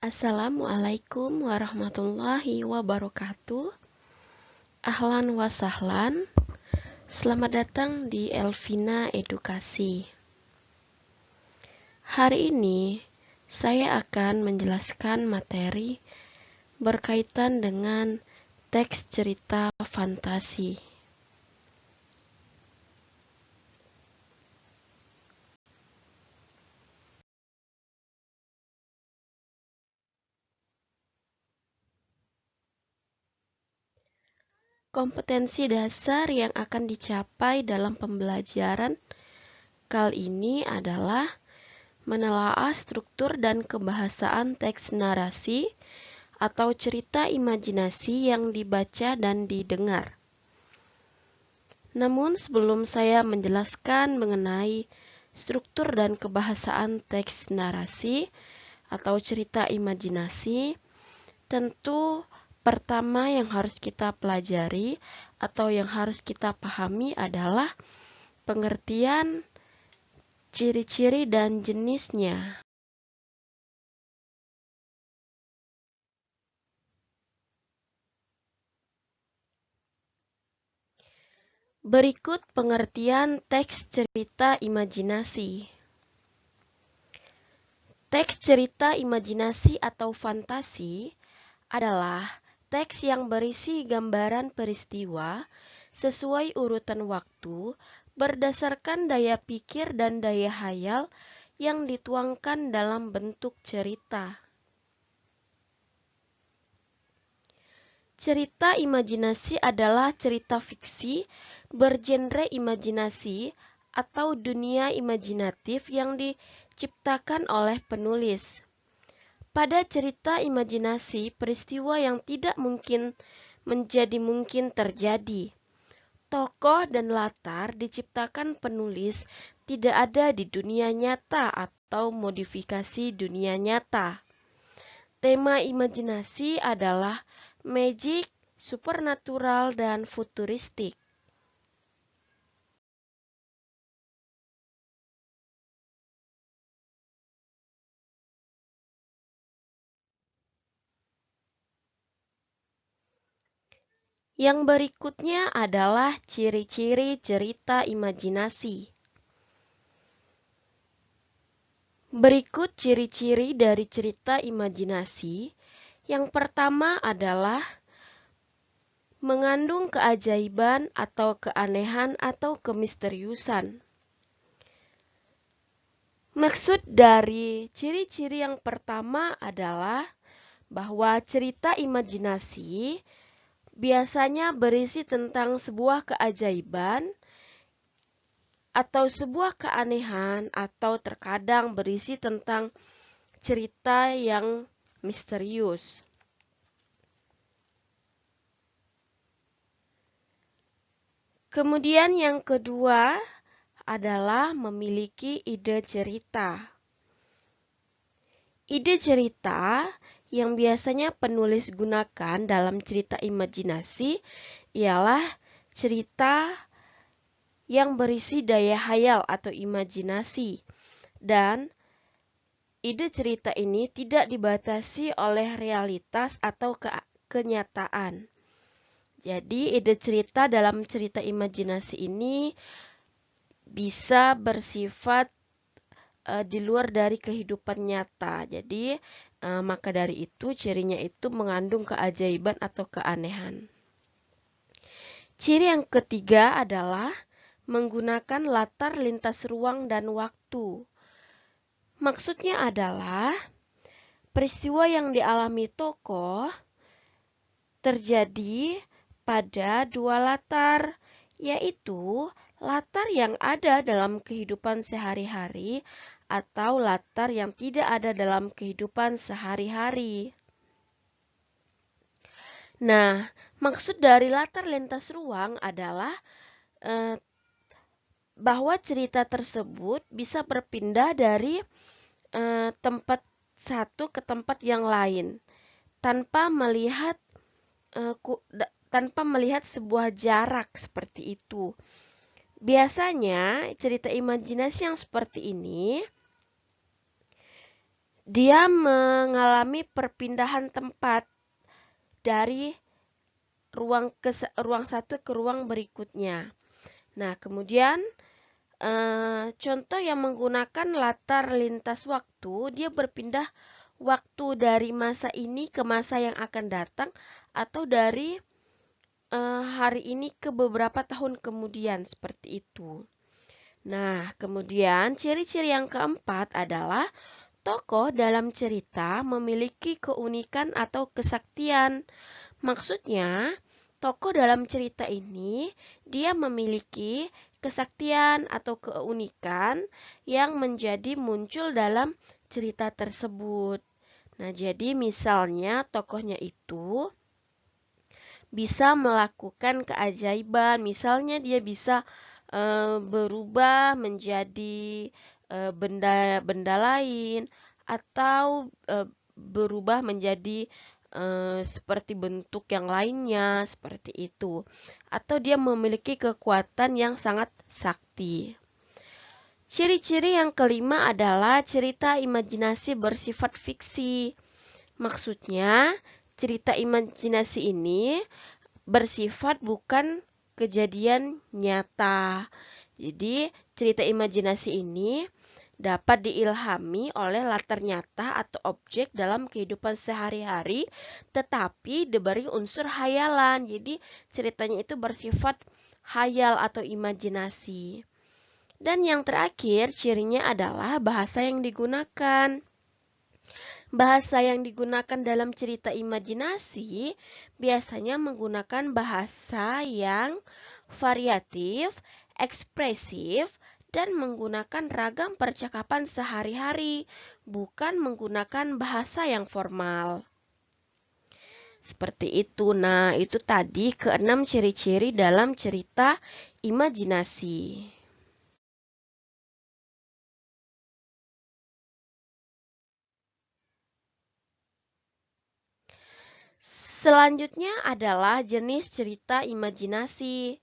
Assalamualaikum warahmatullahi wabarakatuh. Ahlan wa sahlan. Selamat datang di Elvina Edukasi. Hari ini saya akan menjelaskan materi berkaitan dengan teks cerita fantasi. Kompetensi dasar yang akan dicapai dalam pembelajaran kali ini adalah menelaah struktur dan kebahasaan teks narasi atau cerita imajinasi yang dibaca dan didengar. Namun sebelum saya menjelaskan mengenai struktur dan kebahasaan teks narasi atau cerita imajinasi, tentu pertama yang harus kita pelajari atau yang harus kita pahami adalah pengertian ciri-ciri dan jenisnya. Berikut pengertian teks cerita imajinasi. Teks cerita imajinasi atau fantasi adalah teks yang berisi gambaran peristiwa sesuai urutan waktu berdasarkan daya pikir dan daya hayal yang dituangkan dalam bentuk cerita. Cerita imajinasi adalah cerita fiksi bergenre imajinasi atau dunia imajinatif yang diciptakan oleh penulis. Pada cerita imajinasi, peristiwa yang tidak mungkin menjadi mungkin terjadi. Tokoh dan latar diciptakan penulis tidak ada di dunia nyata atau modifikasi dunia nyata. Tema imajinasi adalah magic, supernatural, dan futuristik. Yang berikutnya adalah ciri-ciri cerita imajinasi. Berikut ciri-ciri dari cerita imajinasi. Yang pertama adalah mengandung keajaiban atau keanehan atau kemisteriusan. Maksud dari ciri-ciri yang pertama adalah bahwa cerita imajinasi biasanya berisi tentang sebuah keajaiban atau sebuah keanehan atau terkadang berisi tentang cerita yang misterius. Kemudian yang kedua adalah memiliki ide cerita. Ide cerita yang biasanya penulis gunakan dalam cerita imajinasi ialah cerita yang berisi daya hayal atau imajinasi, dan ide cerita ini tidak dibatasi oleh realitas atau kenyataan. Jadi ide cerita dalam cerita imajinasi ini bisa bersifat di luar dari kehidupan nyata. Jadi maka dari itu cirinya itu mengandung keajaiban atau keanehan. Ciri yang ketiga adalah menggunakan latar lintas ruang dan waktu. Maksudnya adalah peristiwa yang dialami tokoh terjadi pada dua latar, yaitu latar yang ada dalam kehidupan sehari-hari atau latar yang tidak ada dalam kehidupan sehari-hari. Nah, maksud dari latar lintas ruang adalah bahwa cerita tersebut bisa berpindah dari tempat satu ke tempat yang lain tanpa melihat sebuah jarak seperti itu. Biasanya cerita imajinasi yang seperti ini dia mengalami perpindahan tempat dari ruang satu ke ruang berikutnya. Nah, kemudian contoh yang menggunakan latar lintas waktu, dia berpindah waktu dari masa ini ke masa yang akan datang atau dari hari ini ke beberapa tahun kemudian, seperti itu. Nah, kemudian ciri-ciri yang keempat adalah tokoh dalam cerita memiliki keunikan atau kesaktian. Maksudnya, tokoh dalam cerita ini dia memiliki kesaktian atau keunikan yang menjadi muncul dalam cerita tersebut. Nah, jadi misalnya tokohnya itu bisa melakukan keajaiban, misalnya dia bisa berubah menjadi benda-benda lain atau berubah menjadi seperti bentuk yang lainnya, seperti itu. Atau dia memiliki kekuatan yang sangat sakti. Ciri-ciri yang kelima adalah cerita imajinasi bersifat fiksi. Maksudnya, cerita imajinasi ini bersifat bukan kejadian nyata. Jadi, cerita imajinasi ini dapat diilhami oleh latar nyata atau objek dalam kehidupan sehari-hari, tetapi diberi unsur hayalan. Jadi, ceritanya itu bersifat hayal atau imajinasi. Dan yang terakhir, cirinya adalah bahasa yang digunakan. Bahasa yang digunakan dalam cerita imajinasi biasanya menggunakan bahasa yang variatif, ekspresif, dan menggunakan ragam percakapan sehari-hari, bukan menggunakan bahasa yang formal. Seperti itu. Nah, itu tadi keenam ciri-ciri dalam cerita imajinasi. Selanjutnya adalah jenis cerita imajinasi.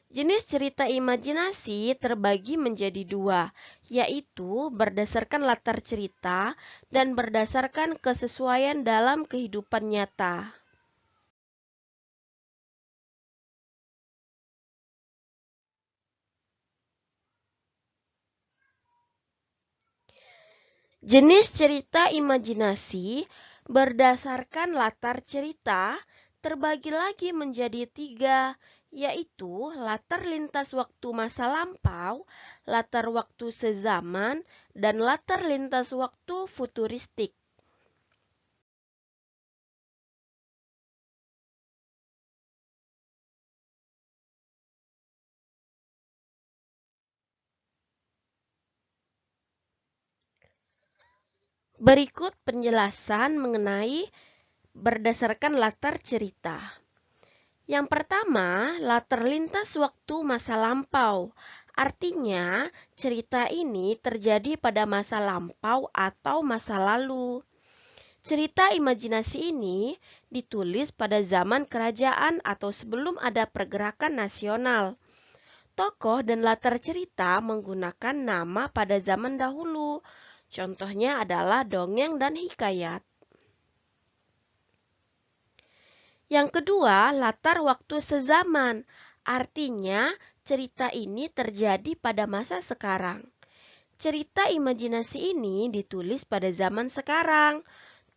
Jenis cerita imajinasi terbagi menjadi dua, yaitu berdasarkan latar cerita dan berdasarkan kesesuaian dalam kehidupan nyata. Jenis cerita imajinasi berdasarkan latar cerita terbagi lagi menjadi tiga, yaitu latar lintas waktu masa lampau, latar waktu sezaman, dan latar lintas waktu futuristik. Berikut penjelasan mengenai berdasarkan latar cerita. Yang pertama, latar lintas waktu masa lampau. Artinya, cerita ini terjadi pada masa lampau atau masa lalu. Cerita imajinasi ini ditulis pada zaman kerajaan atau sebelum ada pergerakan nasional. Tokoh dan latar cerita menggunakan nama pada zaman dahulu. Contohnya adalah dongeng dan hikayat. Yang kedua, latar waktu sezaman. Artinya, cerita ini terjadi pada masa sekarang. Cerita imajinasi ini ditulis pada zaman sekarang.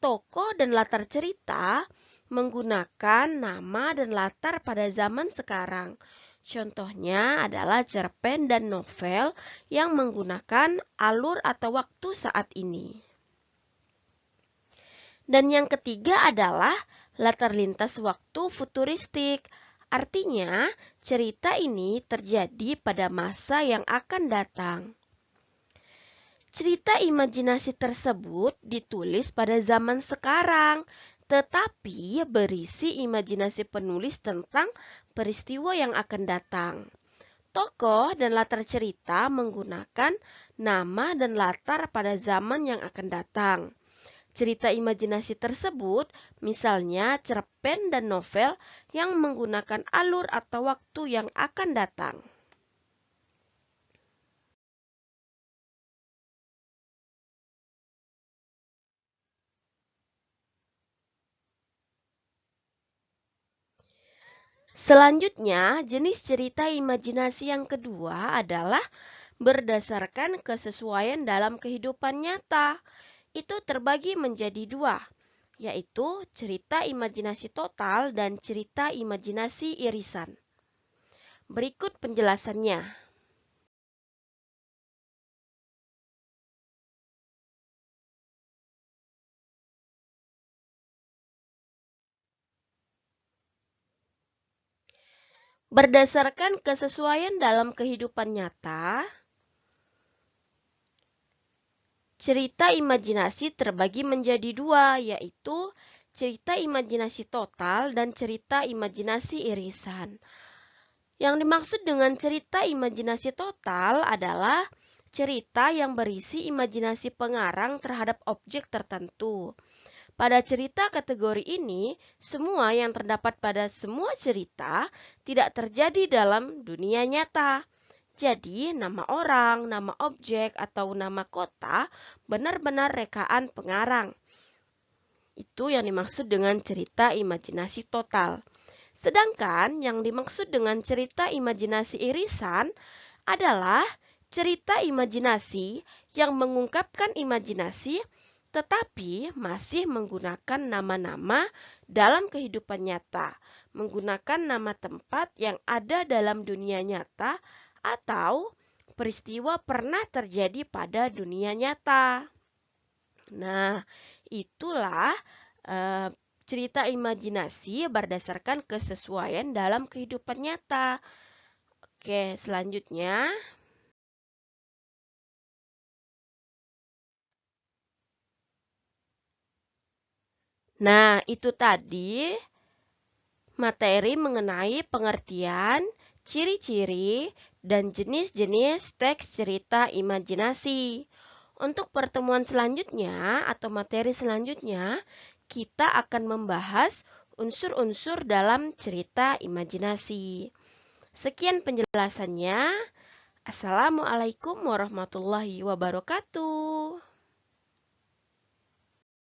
Tokoh dan latar cerita menggunakan nama dan latar pada zaman sekarang. Contohnya adalah cerpen dan novel yang menggunakan alur atau waktu saat ini. Dan yang ketiga adalah latar lintas waktu futuristik. Artinya, cerita ini terjadi pada masa yang akan datang. Cerita imajinasi tersebut ditulis pada zaman sekarang, tetapi berisi imajinasi penulis tentang peristiwa yang akan datang. Tokoh dan latar cerita menggunakan nama dan latar pada zaman yang akan datang. Cerita imajinasi tersebut misalnya cerpen dan novel yang menggunakan alur atau waktu yang akan datang. Selanjutnya, jenis cerita imajinasi yang kedua adalah berdasarkan kesesuaian dalam kehidupan nyata. Itu terbagi menjadi dua, yaitu cerita imajinasi total dan cerita imajinasi irisan. Berikut penjelasannya. Berdasarkan kesesuaian dalam kehidupan nyata, cerita imajinasi terbagi menjadi dua, yaitu cerita imajinasi total dan cerita imajinasi irisan. Yang dimaksud dengan cerita imajinasi total adalah cerita yang berisi imajinasi pengarang terhadap objek tertentu. Pada cerita kategori ini, semua yang terdapat pada semua cerita tidak terjadi dalam dunia nyata. Jadi, nama orang, nama objek, atau nama kota benar-benar rekaan pengarang. Itu yang dimaksud dengan cerita imajinasi total. Sedangkan yang dimaksud dengan cerita imajinasi irisan adalah cerita imajinasi yang mengungkapkan imajinasi tetapi masih menggunakan nama-nama dalam kehidupan nyata, menggunakan nama tempat yang ada dalam dunia nyata atau peristiwa pernah terjadi pada dunia nyata. Nah, itulah cerita imajinasi berdasarkan kesesuaian dalam kehidupan nyata. Oke, selanjutnya. Nah, itu tadi materi mengenai pengertian, ciri-ciri, dan jenis-jenis teks cerita imajinasi. Untuk pertemuan selanjutnya atau materi selanjutnya, kita akan membahas unsur-unsur dalam cerita imajinasi. Sekian penjelasannya. Assalamualaikum warahmatullahi wabarakatuh.